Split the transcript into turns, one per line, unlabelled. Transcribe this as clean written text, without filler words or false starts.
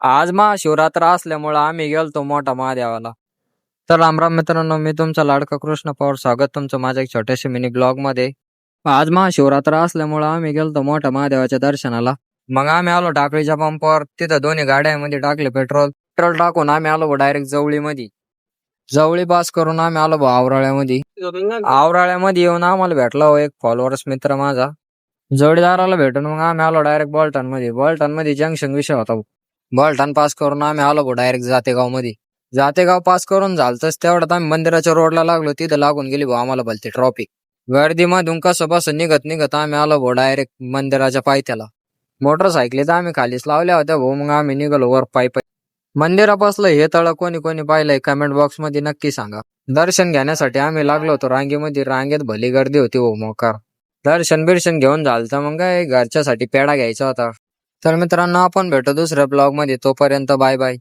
आज महाशिवरात्र असल्यामुळं आम्ही गेलतो मोठा महादेवाला. तर रामराम मित्रांनो, मी तुमचा लाडका कृष्ण पवार. स्वागत तुमचं माझ्या एक छोट्याशा मिनी ब्लॉग मध्ये. आज महाशिवरात्र असल्यामुळं आम्ही गेलतो मोठ्या महादेवाच्या दर्शनाला. मग आम्ही आलो टाकळीच्या पंपावर. तिथं दोन्ही गाड्यांमध्ये टाकले पेट्रोल टाकून आम्ही आलो डायरेक्ट जवळीमध्ये. जवळी पास करून आम्ही आलो आवराळ्यामध्ये. आवराळ्यामध्ये येऊन आम्हाला भेटला एक फॉलोअर्स मित्र माझा. जोडीदाराला भेटून मग आम्ही आलो डायरेक्ट बॉल्टन मध्ये जंक्शन विषय होता. बॉल्टन पास करून आम्ही आलो डायरेक्ट जातेगाव मध्ये. जातेगाव पास करून झालतच तेवढ्यात आम्ही मंदिराच्या रोडला लागलो. तिथं लागून गेली भाऊ आम्हाला भलती ट्रॉफिक. गर्दीमधून कसं निघत आम्ही आलो डायरेक्ट मंदिराच्या पायथ्याला. मोटरसायकली तर आम्ही खालीच लावल्या होत्या भाऊ. मग आम्ही निघालो वर पायी. मंदिरापासलं हे तळ कोणी पाहिलंय कमेंट बॉक्स मध्ये नक्की सांगा. दर्शन घेण्यासाठी आम्ही लागलो होतो रांगेमध्ये. रांगेत भली गर्दी होती हो मोकार. दर्शन बिर्शन घेऊन झालं तर मग काय घरच्यासाठी पेढा घ्यायचा होता. तर मित्रांनो, आपण भेटू दुसऱ्या ब्लॉग मध्ये. तोपर्यंत बाय बाय.